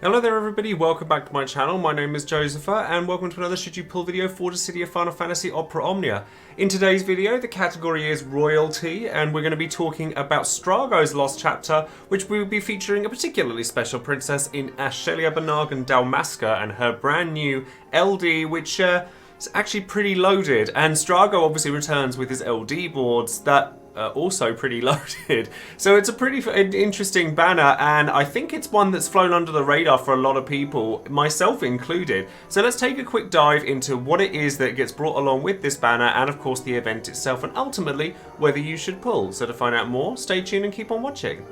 Hello there everybody, welcome back to my channel. My name is Joesephyr and welcome to another Should You Pull video for Dissidia Final Fantasy Opera Omnia. In today's video, the category is Royalty and we're going to be talking about Strago's Lost Chapter, which we will be featuring a particularly special princess in Ashe and Dalmasca and her brand new LD, which is actually pretty loaded. And Strago obviously returns with his LD boards that also pretty loaded. So it's a pretty interesting banner, and I think it's one that's flown under the radar for a lot of people, myself included. So let's take a quick dive into what it is that gets brought along with this banner, and of course the event itself, and ultimately whether you should pull. So to find out more, stay tuned and keep on watching.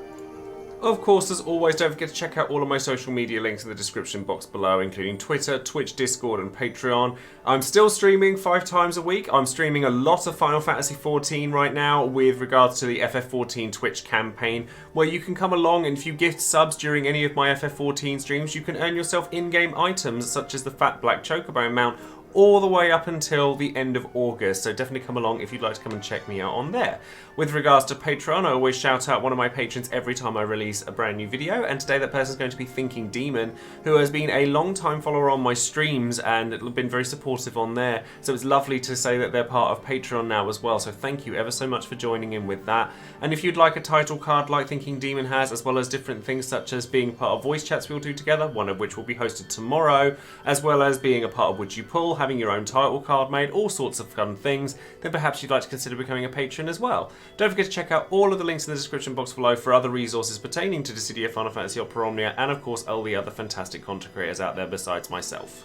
Of course, as always, don't forget to check out all of my social media links in the description box below, including Twitter, Twitch, Discord, and Patreon. I'm still streaming 5 times a week. I'm streaming a lot of Final Fantasy XIV right now with regards to the FF14 Twitch campaign, where you can come along and if you gift subs during any of my FF14 streams, you can earn yourself in-game items such as the Fat Black Chocobo mount, all the way up until the end of August, so definitely come along if you'd like to come and check me out on there. With regards to Patreon, I always shout out one of my patrons every time I release a brand new video, and today that person's going to be Thinking Demon, who has been a long time follower on my streams and been very supportive on there, so it's lovely to say that they're part of Patreon now as well, so thank you ever so much for joining in with that. And if you'd like a title card like Thinking Demon has, as well as different things such as being part of voice chats we'll do together, one of which will be hosted tomorrow, as well as being a part of Would You Pull, having your own title card made, all sorts of fun things, then perhaps you'd like to consider becoming a patron as well. Don't forget to check out all of the links in the description box below for other resources pertaining to Dissidia, Final Fantasy Opera Omnia, and of course all the other fantastic content creators out there besides myself.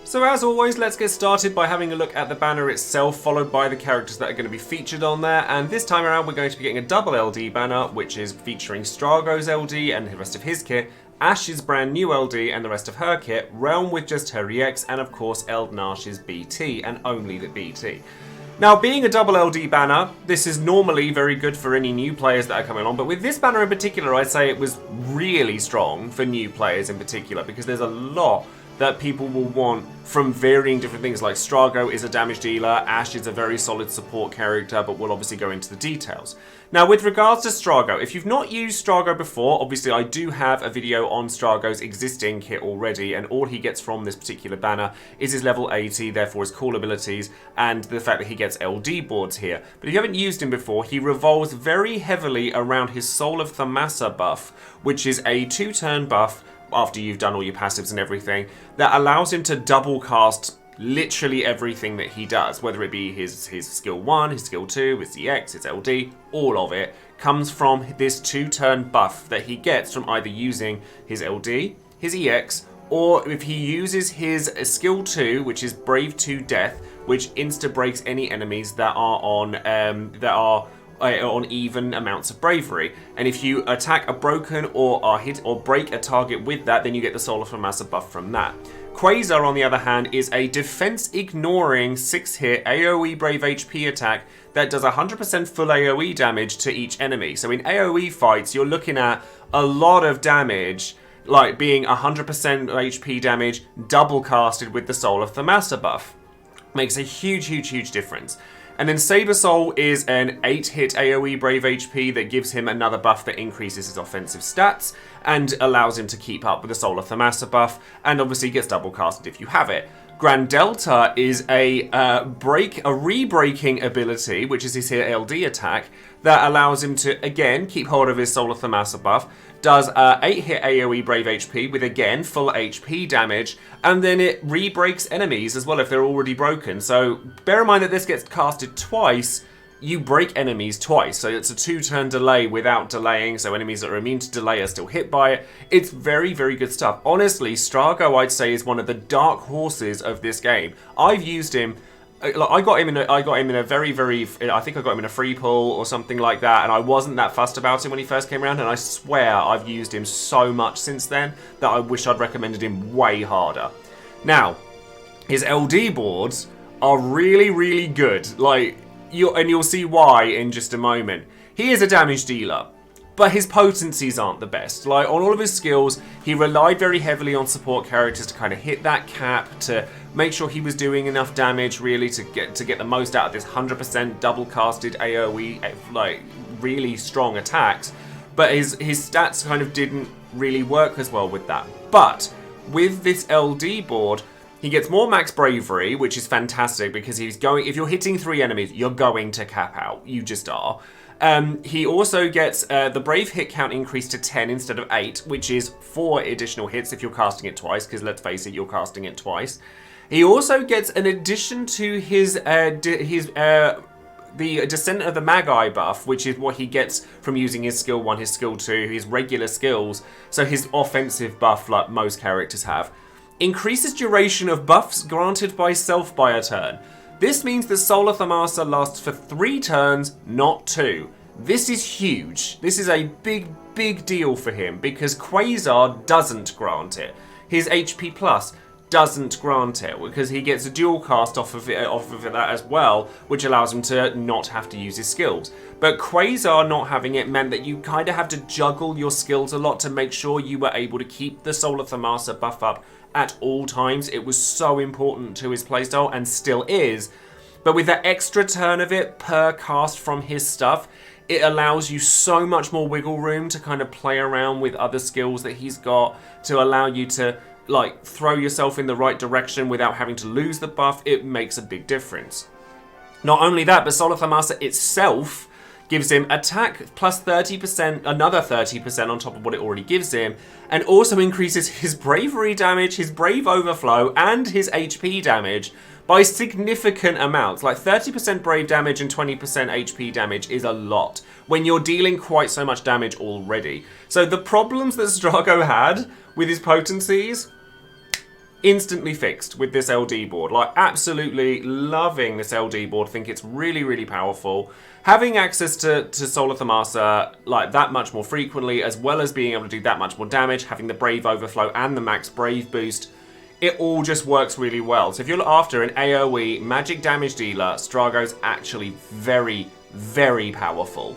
So as always, let's get started by having a look at the banner itself, followed by the characters that are going to be featured on there. And this time around, we're going to be getting a double LD banner, which is featuring Strago's LD and the rest of his kit, Ashe's brand new LD and the rest of her kit, Realm with just her EX, and of course Eald'narche's BT, and only the BT. Now, being a double LD banner, this is normally very good for any new players that are coming on, but with this banner in particular, I'd say it was really strong for new players in particular, because there's a lot that people will want from varying different things. Like Strago is a damage dealer, Ashe is a very solid support character, but we'll obviously go into the details. Now, with regards to Strago, if you've not used Strago before, obviously I do have a video on Strago's existing kit already, and all he gets from this particular banner is his level 80, therefore his cool abilities, and the fact that he gets LD boards here. But if you haven't used him before, he revolves very heavily around his Soul of Thamasa buff, which is a 2-turn buff after you've done all your passives and everything, that allows him to double cast literally everything that he does, whether it be his skill 1, his skill 2, his EX, his LD, all of it comes from this 2-turn buff that he gets from either using his LD, his EX, or if he uses his skill 2, which is Brave to Death, which insta-breaks any enemies that are on even amounts of bravery. And if you attack a broken or are hit or break a target with that, then you get the Soul of Thamasa buff from that. Quasar, on the other hand, is a defense-ignoring 6-hit AoE Brave HP attack that does 100% full AoE damage to each enemy. So in AoE fights, you're looking at a lot of damage, like being 100% HP damage double casted with the Soul of Thamasa buff. Makes a huge difference. And then Saber Soul is an 8-hit AoE Brave HP that gives him another buff that increases his offensive stats and allows him to keep up with the Soul of Thamasa buff, and obviously gets double casted if you have it. Grand Delta is a re-breaking ability, which is his LD attack, that allows him to, again, keep hold of his Soul of Thamasa buff, does 8-hit AoE Brave HP with, again, full HP damage, and then it re-breaks enemies as well if they're already broken. So bear in mind that this gets casted twice, you break enemies twice, so it's a 2-turn delay without delaying, so enemies that are immune to delay are still hit by it. It's very good stuff. Honestly, Strago, I'd say, is one of the dark horses of this game. I've used him. I got him in a very, I think I got him in a free pull or something like that, and I wasn't that fussed about him when he first came around, and I swear I've used him so much since then that I wish I'd recommended him way harder. Now, his LD boards are really good, like, you'll see why in just a moment. He is a damage dealer, but his potencies aren't the best. Like, on all of his skills, he relied very heavily on support characters to kind of hit that cap, to make sure he was doing enough damage, really, to get the most out of this 100% double casted AoE, like, really strong attacks. but his stats kind of didn't really work as well with that. But with this LD board, he gets more max bravery, which is fantastic because he's going. If you're hitting 3 enemies, you're going to cap out. You just are. He also gets the brave hit count increased to 10 instead of 8, which is 4 additional hits if you're casting it twice. Because let's face it, you're casting it twice. He also gets an addition to his the Descent of the Magi buff, which is what he gets from using his skill 1, his skill 2, his regular skills. So his offensive buff, like most characters have. Increases duration of buffs granted by self by a turn. This means that Solar Thamasa lasts for 3 turns, not 2. This is huge. This is a big deal for him because Quasar doesn't grant it. His HP Plus doesn't grant it because he gets a dual cast off of that as well, which allows him to not have to use his skills. But Quasar not having it meant that you kind of have to juggle your skills a lot to make sure you were able to keep the Solar Thamasa buff up at all times. It was so important to his playstyle and still is. But with that extra turn of it per cast from his stuff, it allows you so much more wiggle room to kind of play around with other skills that he's got to allow you to like throw yourself in the right direction without having to lose the buff. It makes a big difference. Not only that, but Solar Thamasa itself gives him attack plus 30%, another 30% on top of what it already gives him, and also increases his bravery damage, his brave overflow, and his HP damage by significant amounts. Like 30% brave damage and 20% HP damage is a lot when you're dealing quite so much damage already. So the problems that Strago had with his potencies, instantly fixed with this LD board. Like, absolutely loving this LD board. Think it's really powerful. Having access to Solar Thamasa like that much more frequently, as well as being able to do that much more damage, having the Brave Overflow and the Max Brave boost, it all just works really well. So if you're after an AoE magic damage dealer, Strago's actually very powerful.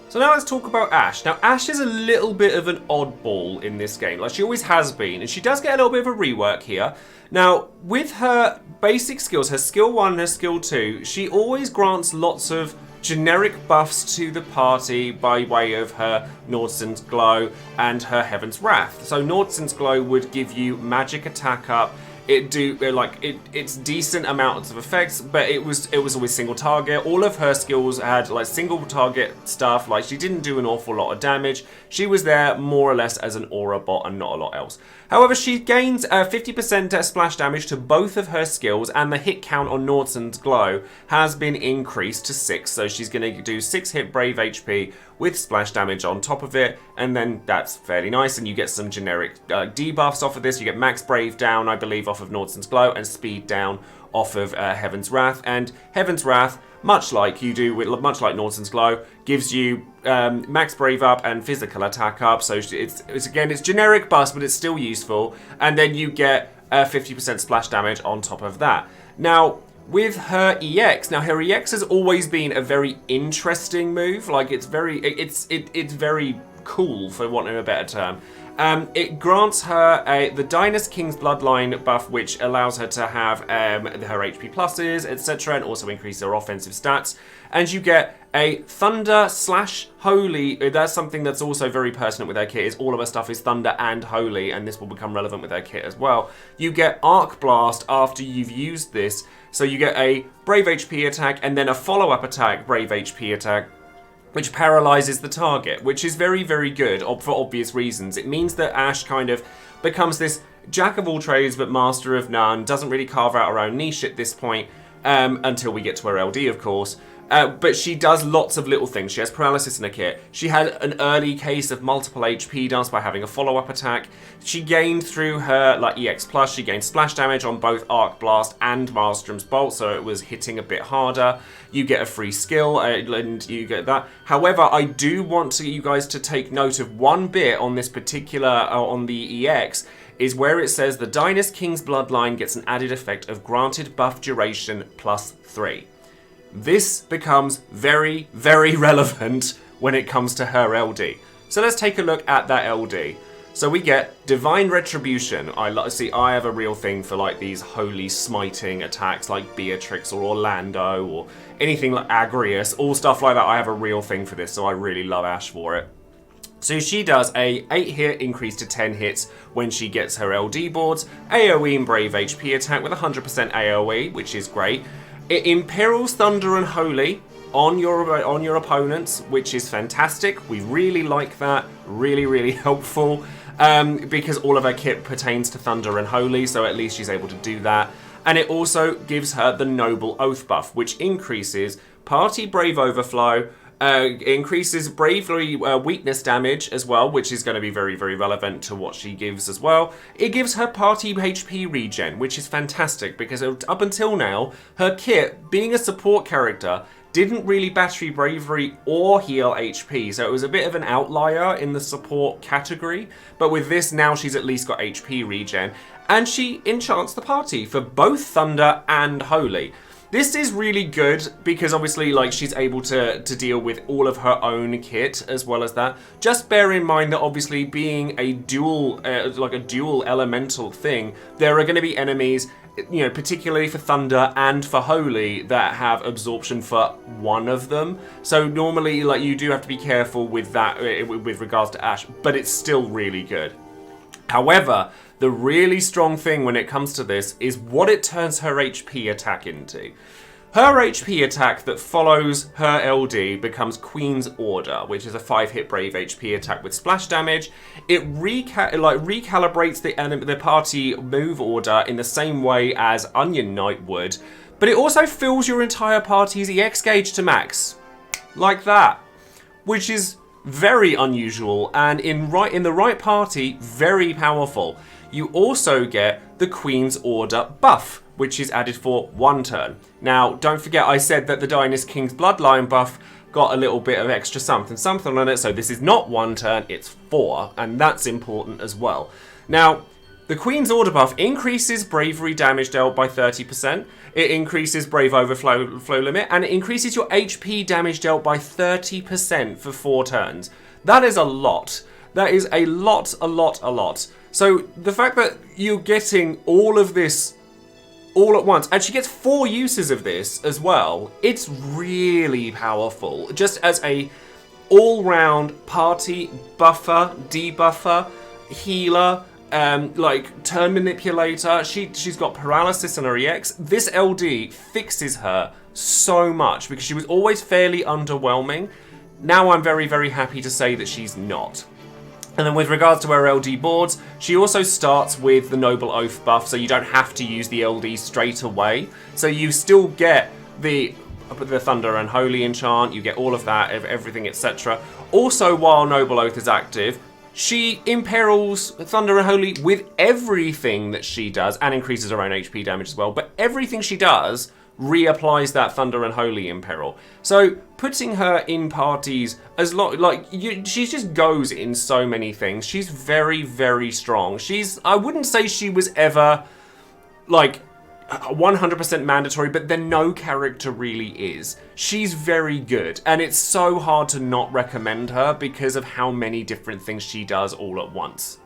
So now let's talk about Ashe. Now, Ashe is a little bit of an oddball in this game, like she always has been, and she does get a little bit of a rework here. Now, with her basic skills, her skill 1 and her skill 2, she always grants lots of generic buffs to the party by way of her Nordson's Glow and her Heaven's Wrath. So Nordson's Glow would give you magic attack up. It's decent amounts of effects, but it was always single target. All of her skills had like single target stuff. Like, she didn't do an awful lot of damage. She was there more or less as an aura bot and not a lot else. However, she gains 50% splash damage to both of her skills, and the hit count on Nordson's Glow has been increased to 6. So she's going to do 6 hit brave HP with splash damage on top of it, and then that's fairly nice, and you get some generic debuffs off of this. You get max brave down, I believe, off of Nordson's Glow, and speed down off of Heaven's Wrath. And Heaven's Wrath, much like Nordson's Glow, gives you max brave up and physical attack up. So it's generic bust, but it's still useful. And then you get 50% splash damage on top of that. Now, with her EX, her EX has always been a very interesting move. Like, it's very cool, for want of a better term. It grants her the Dynast King's Bloodline buff, which allows her to have her HP pluses, etc., and also increase her offensive stats. And you get a Thunder / Holy. That's something that's also very pertinent with her kit, is all of her stuff is Thunder and Holy, and this will become relevant with her kit as well. You get Arc Blast after you've used this, so you get a Brave HP attack and then a follow-up attack, Brave HP attack, which paralyzes the target, which is very good for obvious reasons. It means that Ashe kind of becomes this jack of all trades but master of none, doesn't really carve out her own niche at this point, until we get to her LD, of course. But she does lots of little things. She has paralysis in her kit. She had an early case of multiple HP dance by having a follow-up attack. She gained through her EX Plus, she gained splash damage on both Arc Blast and Maelstrom's Bolt, so it was hitting a bit harder. You get a free skill, and you get that. However, I do want you guys to take note of one bit on this particular, on the EX, is where it says the Dynast King's Bloodline gets an added effect of granted buff duration +3. This becomes very relevant when it comes to her LD. So let's take a look at that LD. So we get Divine Retribution. I have a real thing for like these holy smiting attacks like Beatrix or Orlando or anything like Agrius, all stuff like that. I have a real thing for this, so I really love Ashe for it. So she does a 8 hit increase to 10 hits when she gets her LD boards, AoE and Brave HP attack with 100% AoE, which is great. It imperils Thunder and Holy on your opponents, which is fantastic. We really like that. Really, really helpful. Because all of her kit pertains to Thunder and Holy, so at least she's able to do that. And it also gives her the Noble Oath buff, which increases Party Brave Overflow, increases Bravery weakness damage as well, which is going to be very, very relevant to what she gives as well. It gives her Party HP regen, which is fantastic, because up until now, her kit, being a support character, didn't really battery bravery or heal HP, so it was a bit of an outlier in the support category. But with this, now she's at least got HP regen, and she enchants the party for both Thunder and Holy. This is really good because obviously, like, she's able to deal with all of her own kit as well as that. Just bear in mind that obviously, being a dual, like a dual elemental thing, there are going to be enemies, you know, particularly for Thunder and for Holy, that have absorption for one of them. So normally, like, you do have to be careful with that with regards to Ashe, but it's still really good. However, the really strong thing when it comes to this is what it turns her HP attack into. Her HP attack that follows her LD becomes Queen's Order, which is a 5-hit Brave HP attack with splash damage. It recalibrates the party move order in the same way as Onion Knight would, but it also fills your entire party's EX gauge to max, like that, which is very unusual and in the right party, very powerful. You also get the Queen's Order buff, which is added for 1 turn. Now, don't forget I said that the Dynast King's Bloodline buff got a little bit of extra something on it, so this is not 1 turn, it's 4, and that's important as well. Now, the Queen's Order buff increases bravery damage dealt by 30%, it increases Brave Overflow limit, and it increases your HP damage dealt by 30% for 4 turns. That is a lot. That is a lot. So the fact that you're getting all of this all at once, and she gets 4 uses of this as well, it's really powerful. Just as a all-round party buffer, debuffer, healer, like turn manipulator. She's got paralysis on her EX. This LD fixes her so much because she was always fairly underwhelming. Now I'm very, very happy to say that she's not. And then with regards to her LD boards, she also starts with the Noble Oath buff, so you don't have to use the LD straight away. So you still get the Thunder and Holy enchant, you get all of that, everything, etc. Also, while Noble Oath is active, she imperils Thunder and Holy with everything that she does, and increases her own HP damage as well, but everything she does reapplies that Thunder and Holy imperil. So putting her in parties she just goes in so many things. She's very, very strong. I wouldn't say she was ever like 100% mandatory, but then no character really is. She's very good, and it's so hard to not recommend her because of how many different things she does all at once.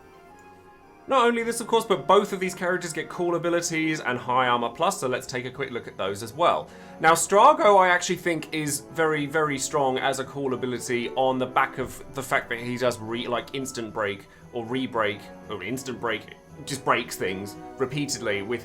Not only this, of course, but both of these characters get cool abilities and high armor plus, so let's take a quick look at those as well. Now, Strago, I actually think, is very, very strong as a cool ability on the back of the fact that he does instant break or re-break, or instant break, just breaks things repeatedly with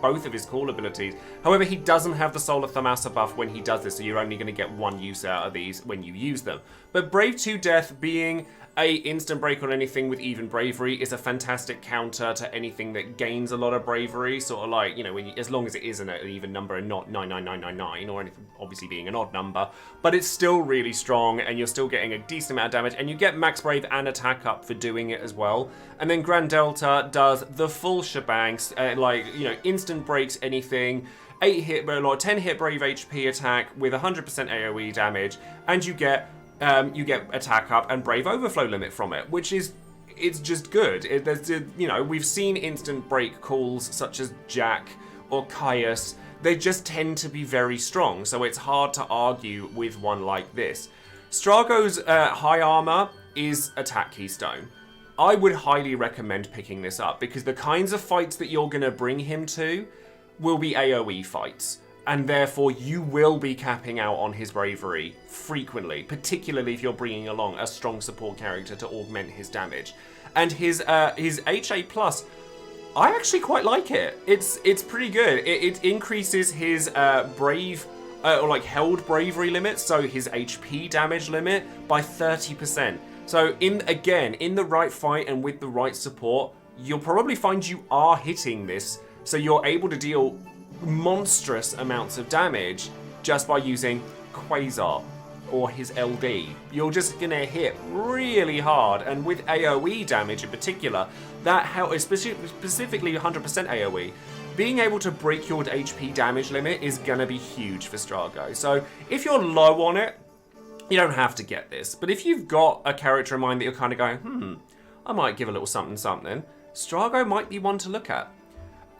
both of his cool abilities. However, he doesn't have the Solar Thamasa buff when he does this, so you're only going to get 1 use out of these when you use them. But Brave to Death being a instant break on anything with even bravery is a fantastic counter to anything that gains a lot of bravery, sort of like, you know, as long as it isn't an even number and not 99999 or anything, obviously being an odd number, but it's still really strong and you're still getting a decent amount of damage, and you get max brave and attack up for doing it as well. And then Grand Delta does the full shebang, instant breaks anything, 10 hit brave HP attack with 100% AoE damage, and you get attack up and brave overflow limit from it, which is, it's just good. We've seen instant break calls such as Jack or Caius. They just tend to be very strong, so it's hard to argue with one like this. Strago's high armor is attack keystone. I would highly recommend picking this up because the kinds of fights that you're going to bring him to will be AoE fights. and therefore you will be capping out on his bravery frequently, particularly if you're bringing along a strong support character to augment his damage. And his HA+, I actually quite like it. It's pretty good. It increases his brave, or like held bravery limit, so his HP damage limit by 30%. So in the right fight and with the right support, you'll probably find you are hitting this, so you're able to deal monstrous amounts of damage just by using Quasar or his LD. You're just gonna hit really hard, and with AoE damage in particular, that helps, specifically 100% AoE. Being able to break your HP damage limit is gonna be huge for Strago. So if you're low on it, you don't have to get this. But if you've got a character in mind that you're kind of going, I might give a little something something, Strago might be one to look at.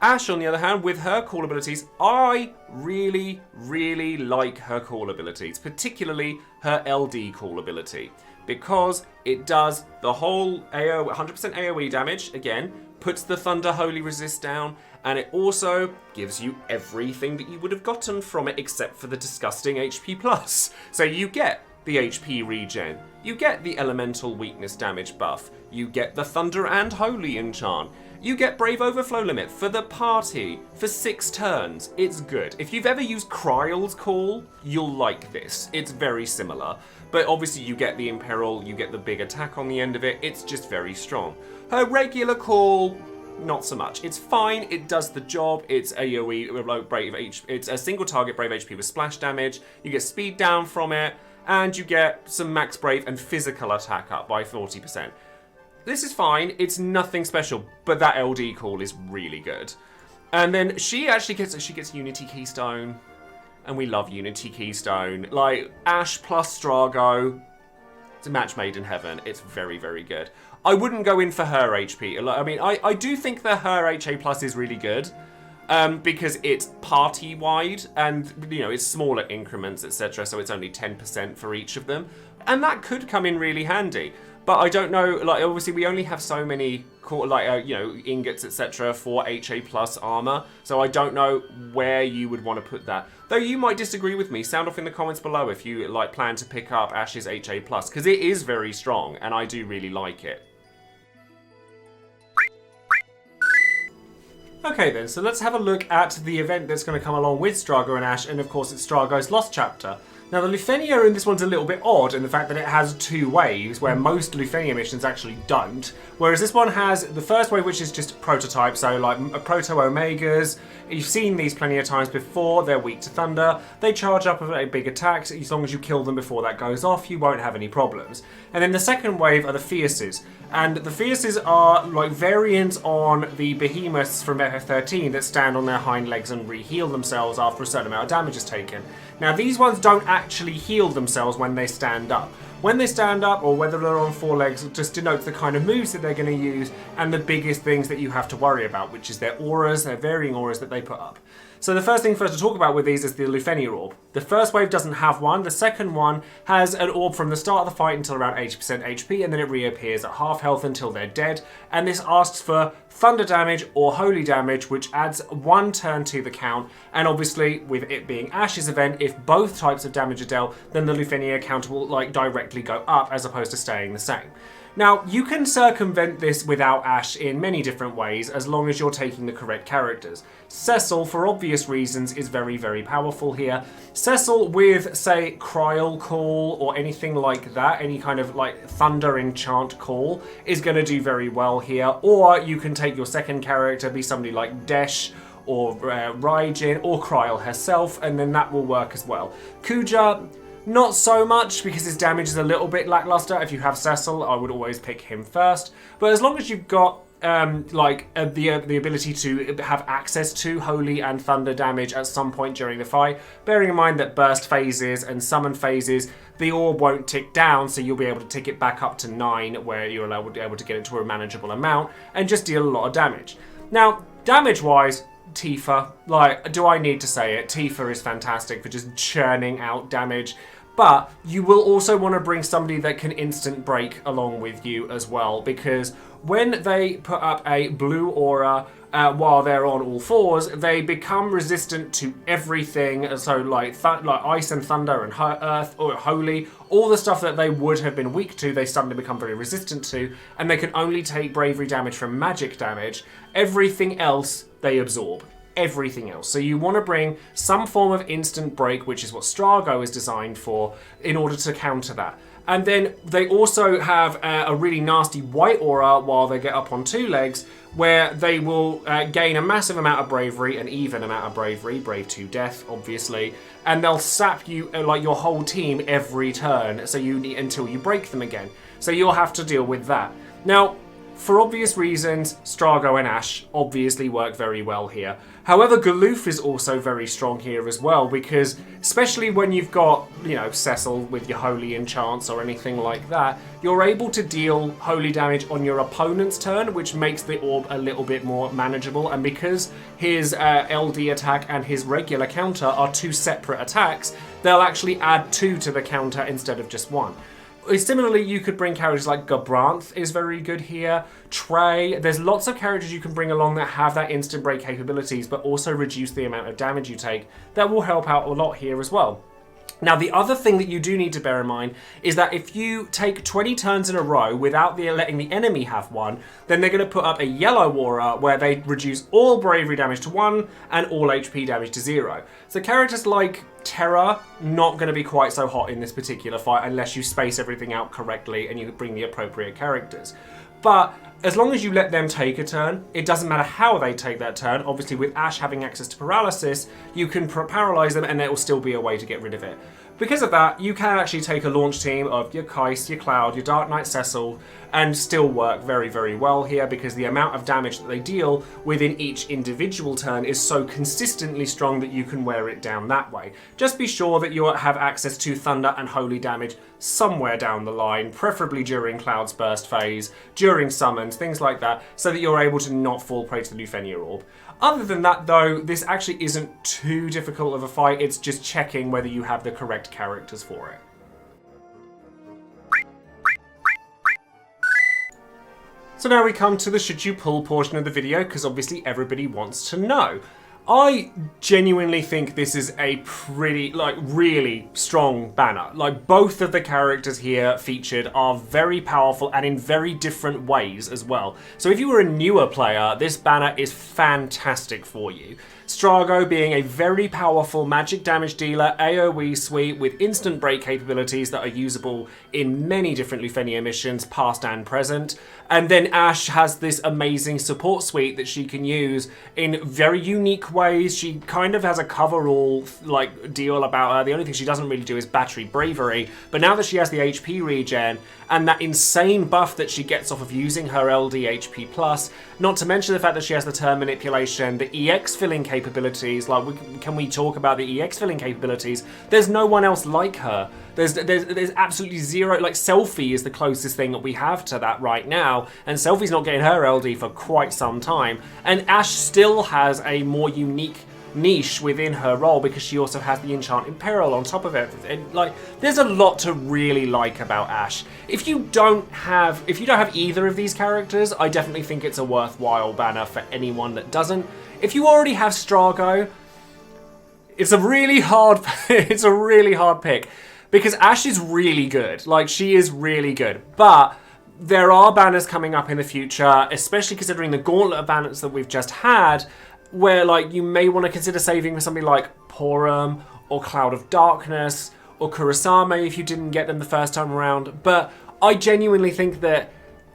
Ashe, on the other hand, with her call abilities, I really, really like her call abilities, particularly her LD call ability, because it does the whole 100% AoE damage, again, puts the Thunder Holy Resist down, and it also gives you everything that you would have gotten from it except for the disgusting HP+. So you get the HP regen, you get the Elemental Weakness damage buff, you get the Thunder and Holy enchant, you get Brave Overflow limit for the party for 6 turns. It's good. If you've ever used Kryle's call, you'll like this. It's very similar. But obviously you get the Imperil, you get the big attack on the end of it. It's just very strong. Her regular call, not so much. It's fine, it does the job. It's AoE, Brave HP. It's a single target Brave HP with splash damage. You get speed down from it, and you get some max Brave and physical attack up by 40%. This is fine, it's nothing special, but that LD call is really good. And then she actually gets Unity Keystone, and we love Unity Keystone. Like, Ashe plus Strago, it's a match made in heaven. It's very, very good. I wouldn't go in for her HP. I mean, I do think that her HA plus is really good, because it's party-wide, and, you know, it's smaller increments, etc., so it's only 10% for each of them. And that could come in really handy. But I don't know, like, obviously we only have so many, you know, ingots, etc. for HA plus armor, so I don't know where you would want to put that. Though you might disagree with me, sound off in the comments below if you, like, plan to pick up Ashe's HA plus, because it is very strong, and I do really like it. Okay then, so let's have a look at the event that's going to come along with Strago and Ashe, and of course it's Strago's Lost Chapter. Now the Lufenia in this one's a little bit odd in the fact that it has 2 waves, where most Lufenia missions actually don't. Whereas this one has the first wave, which is just prototype, so like Proto-Omegas. You've seen these plenty of times before, they're weak to thunder. They charge up a big attack, as long as you kill them before that goes off, you won't have any problems. And then the second wave are the Fierces. And the Fierces are like variants on the Behemoths from FF13 that stand on their hind legs and re-heal themselves after a certain amount of damage is taken. Now these ones don't actually heal themselves when they stand up. When they stand up, or whether they're on 4 legs, just denotes the kind of moves that they're going to use and the biggest things that you have to worry about, which is their auras, their varying auras that they put up. So the first thing first to talk about with these is the Lufenia Orb. The first wave doesn't have one, the second one has an orb from the start of the fight until around 80% HP, and then it reappears at half health until they're dead, and this asks for thunder damage or holy damage, which adds 1 turn to the count, and obviously with it being Ashe's event, if both types of damage are dealt, then the Lufenia count will like directly go up as opposed to staying the same. Now, you can circumvent this without Ashe in many different ways, as long as you're taking the correct characters. Cecil, for obvious reasons, is very, very powerful here. Cecil with, say, Kryle Call or anything like that, any kind of, like, Thunder Enchant Call, is going to do very well here. Or you can take your second character, be somebody like Desh, or Raijin, or Kryle herself, and then that will work as well. Kuja, not so much, because his damage is a little bit lackluster. If you have Cecil, I would always pick him first. But as long as you've got the ability to have access to Holy and Thunder damage at some point during the fight, bearing in mind that burst phases and summon phases, the orb won't tick down, so you'll be able to tick it back up to 9, where you're able to get it to a manageable amount, and just deal a lot of damage. Now, damage-wise, Tifa, like, do I need to say it? Tifa is fantastic for just churning out damage. But you will also want to bring somebody that can instant break along with you as well, because when they put up a blue aura while they're on all fours, they become resistant to everything. So like ice and thunder and earth or holy, all the stuff that they would have been weak to, they suddenly become very resistant to, and they can only take bravery damage from magic damage. Everything else they absorb. Everything else. So you want to bring some form of instant break, which is what Strago is designed for, in order to counter that. And then they also have a really nasty white aura while they get up on 2 legs, where they will gain a massive amount of bravery, an even amount of bravery, brave to death, obviously, and they'll sap you, like your whole team, every turn, so until you break them again. So you'll have to deal with that. Now, for obvious reasons, Strago and Ashe obviously work very well here. However, Galoof is also very strong here as well, because especially when you've got, you know, Cecil with your holy enchants or anything like that, you're able to deal holy damage on your opponent's turn, which makes the orb a little bit more manageable. And because his LD attack and his regular counter are 2 separate attacks, they'll actually add 2 to the counter instead of just 1. Similarly, you could bring characters like Gabranth is very good here. Trey, there's lots of characters you can bring along that have that instant break capabilities, but also reduce the amount of damage you take. That will help out a lot here as well. Now, the other thing that you do need to bear in mind is that if you take 20 turns in a row without letting the enemy have one, then they're going to put up a yellow aura where they reduce all bravery damage to 1 and all HP damage to 0. So characters like Terra, not going to be quite so hot in this particular fight unless you space everything out correctly and you bring the appropriate characters. But as long as you let them take a turn, it doesn't matter how they take that turn. Obviously, with Ashe having access to paralysis, you can paralyze them and there will still be a way to get rid of it. Because of that, you can actually take a launch team of your Kais, your Cloud, your Dark Knight Cecil, and still work very, very well here, because the amount of damage that they deal within each individual turn is so consistently strong that you can wear it down that way. Just be sure that you have access to Thunder and Holy damage somewhere down the line, preferably during Cloud's Burst phase, during summons, things like that, so that you're able to not fall prey to the Lufenia Orb. Other than that, though, this actually isn't too difficult of a fight. It's just checking whether you have the correct characters for it. So now we come to the should you pull portion of the video, because obviously everybody wants to know. I genuinely think this is a pretty, really strong banner. Like, both of the characters here featured are very powerful and in very different ways as well. So if you were a newer player, this banner is fantastic for you. Strago being a very powerful magic damage dealer, AoE suite with instant break capabilities that are usable in many different Lufenia missions, past and present. And then Ashe has this amazing support suite that she can use in very unique ways. She kind of has a cover-all deal about her. The only thing she doesn't really do is battery bravery. But now that she has the HP regen and that insane buff that she gets off of using her LD HP plus, not to mention the fact that she has the turn manipulation, the EX filling capabilities, can we talk about the EX filling capabilities? There's no one else like her. There's absolutely zero, Selfie is the closest thing that we have to that right now, and Selfie's not getting her LD for quite some time, and Ashe still has a more unique niche within her role because she also has the enchant Imperil on top of everything. There's a lot to really like about Ashe. If you don't have either of these characters, I definitely think it's a worthwhile banner for anyone that doesn't. If you already have Strago, it's a really hard pick. Because Ashe is really good. She is really good. But there are banners coming up in the future, especially considering the gauntlet of banners that we've just had, where you may want to consider saving for something like Porum or Cloud of Darkness or Kurasame if you didn't get them the first time around. But I genuinely think that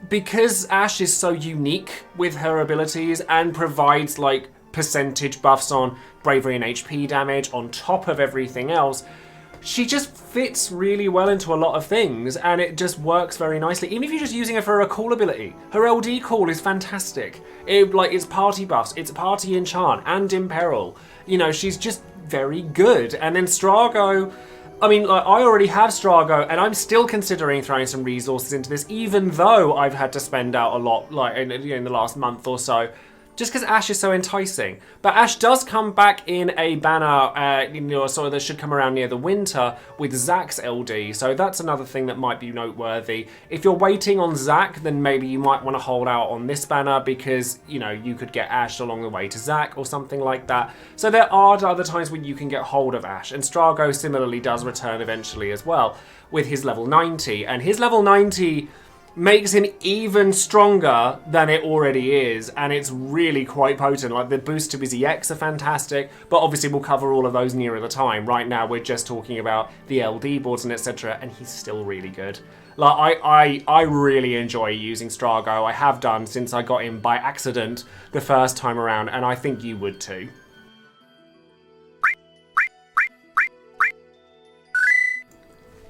because Ashe is so unique with her abilities and provides percentage buffs on bravery and HP damage on top of everything else, she just fits really well into a lot of things, and it just works very nicely. Even if you're just using her for her call ability. Her LD call is fantastic. It's party buffs, it's party enchant, and imperil. You know, she's just very good. And then Strago, I already have Strago, and I'm still considering throwing some resources into this, even though I've had to spend out a lot, in the last month or so. just because Ashe is so enticing. But Ashe does come back in a banner, sort of that should come around near the winter with Zack's LD, so that's another thing that might be noteworthy. If you're waiting on Zack, then maybe you might want to hold out on this banner because, you could get Ashe along the way to Zack or something like that. So there are other times when you can get hold of Ashe, and Strago similarly does return eventually as well with his level 90, and his level 90 makes him even stronger than it already is, and it's really quite potent. Like, the boosts to his EX are fantastic, but obviously we'll cover all of those nearer the time. Right now we're just talking about the LD boards and etc., and he's still really good. Like, I really enjoy using Strago. I have done since I got him by accident the first time around, and I think you would too.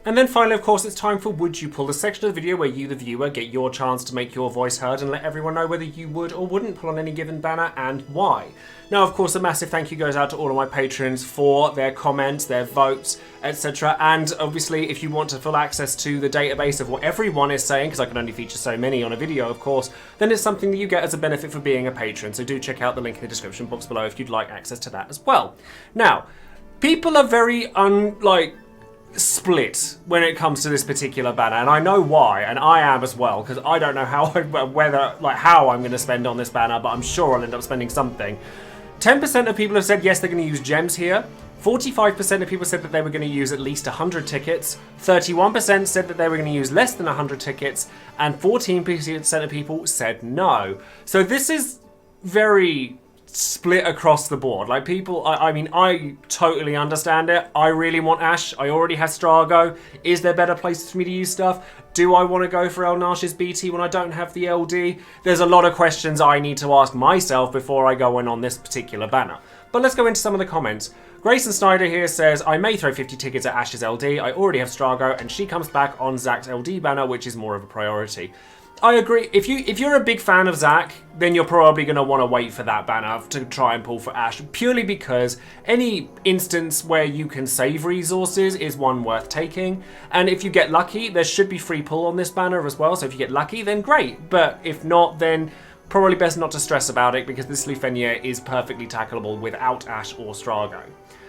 And then finally, of course, it's time for Would You Pull, the section of the video where you, the viewer, get your chance to make your voice heard and let everyone know whether you would or wouldn't pull on any given banner and why. Now, of course, a massive thank you goes out to all of my patrons for their comments, their votes, etc. And obviously, if you want to full access to the database of what everyone is saying, because I can only feature so many on a video, of course, then it's something that you get as a benefit for being a patron. So do check out the link in the description box below if you'd like access to that as well. Now, people are very split when it comes to this particular banner, and I know why, and I am as well, because I don't know how I'm going to spend on this banner, but I'm sure I'll end up spending something. 10% of people have said yes, they're going to use gems here. 45% of people said that they were going to use at least 100 tickets. 31% said that they were going to use less than 100 tickets, and 14% of people said no. So this is very split across the board. Like, people, I mean, I totally understand it. I really want Ashe. I already have Strago. Is there better places for me to use stuff? Do I want to go for Eald'narche's BT when I don't have the LD? There's a lot of questions I need to ask myself before I go in on this particular banner. But let's go into some of the comments. Grayson Snyder here says, I may throw 50 tickets at Ashe's LD. I already have Strago, and she comes back on Zack's LD banner, which is more of a priority. I agree. If you're a big fan of Zack, then you're probably going to want to wait for that banner to try and pull for Ashe, purely because any instance where you can save resources is one worth taking. And if you get lucky, there should be free pull on this banner as well. So if you get lucky, then great. But if not, then probably best not to stress about it, because this Lufenia is perfectly tackleable without Ashe or Strago.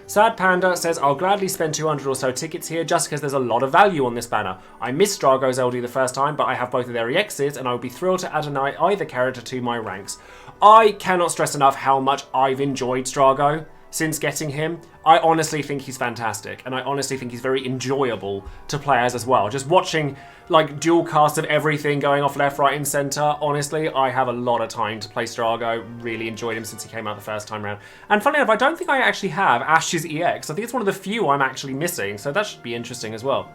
Sad Panda says, I'll gladly spend 200 or so tickets here just because there's a lot of value on this banner. I missed Strago's LD the first time, but I have both of their EXs, and I would be thrilled to add either character to my ranks. I cannot stress enough how much I've enjoyed Strago since getting him. I honestly think he's fantastic, and I honestly think he's very enjoyable to play as well. Just watching like dual casts of everything going off left, right, and center. Honestly, I have a lot of time to play Strago. Really enjoyed him since he came out the first time around. And funny enough, I don't think I actually have Ashe's EX. I think it's one of the few I'm actually missing, so that should be interesting as well.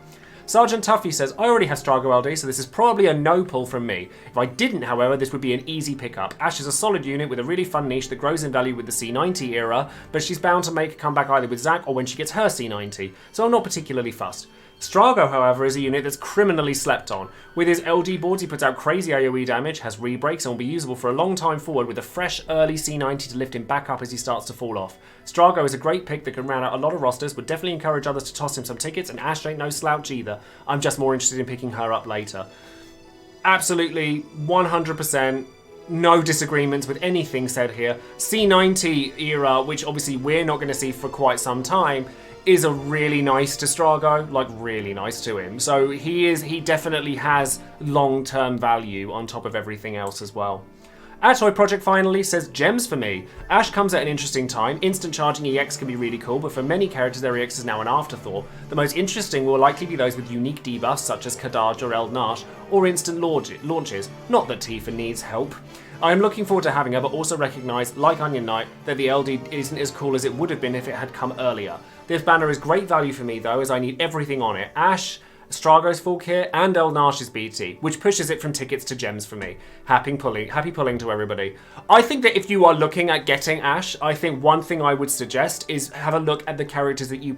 Sergeant Tuffy says, I already have Strago LD, so this is probably a no pull from me. If I didn't, however, this would be an easy pickup. Ashe is a solid unit with a really fun niche that grows in value with the C90 era, but she's bound to make a comeback either with Zack or when she gets her C90, so I'm not particularly fussed. Strago, however, is a unit that's criminally slept on. With his LD boards, he puts out crazy AoE damage, has rebreaks, and will be usable for a long time forward with a fresh early C90 to lift him back up as he starts to fall off. Strago is a great pick that can round out a lot of rosters, would definitely encourage others to toss him some tickets, and Ashe ain't no slouch either. I'm just more interested in picking her up later. Absolutely, 100%. No disagreements with anything said here. C90 era, which obviously we're not going to see for quite some time, is a really nice to Strago, like really nice to him. So he definitely has long-term value on top of everything else as well. Atoy Project finally says, gems for me. Ashe comes at an interesting time. Instant charging EX can be really cool, but for many characters their EX is now an afterthought. The most interesting will likely be those with unique debuffs such as Kadaj or Eald'narche, or instant launches. Not that Tifa needs help. I am looking forward to having her, but also recognise, like Onion Knight, that the LD isn't as cool as it would have been if it had come earlier. This banner is great value for me though, as I need everything on it. Ashe, Strago's full kit, and Eald'narche's BT, which pushes it from tickets to gems for me. Happy pulling to everybody. I think that if you are looking at getting Ashe, I think one thing I would suggest is have a look at the characters that you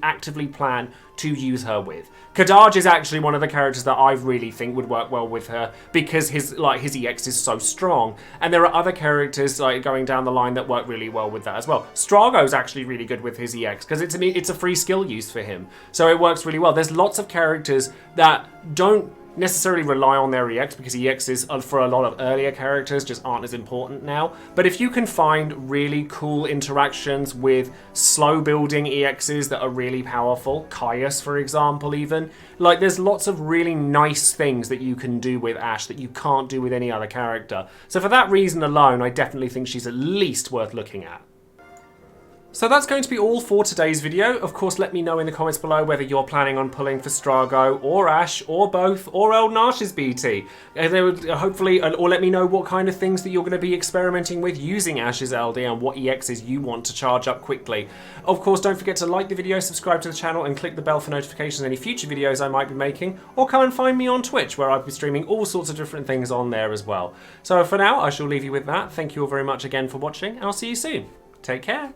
actively plan to use her with. Kadaj is actually one of the characters that I really think would work well with her because his EX is so strong. And there are other characters like going down the line that work really well with that as well. Strago's actually really good with his EX because it's a free skill use for him. So it works really well. There's lots of characters that don't necessarily rely on their EX, because EXs for a lot of earlier characters just aren't as important now. But if you can find really cool interactions with slow building EXs that are really powerful, Caius for example even, like there's lots of really nice things that you can do with Ashe that you can't do with any other character. So for that reason alone, I definitely think she's at least worth looking at. So that's going to be all for today's video. Of course, let me know in the comments below whether you're planning on pulling for Strago or Ashe or both or Eald'narche's BT. Hopefully, or let me know what kind of things that you're going to be experimenting with using Ashe's LD and what EXs you want to charge up quickly. Of course, don't forget to like the video, subscribe to the channel and click the bell for notifications of any future videos I might be making, or come and find me on Twitch where I'll be streaming all sorts of different things on there as well. So for now, I shall leave you with that. Thank you all very much again for watching and I'll see you soon. Take care.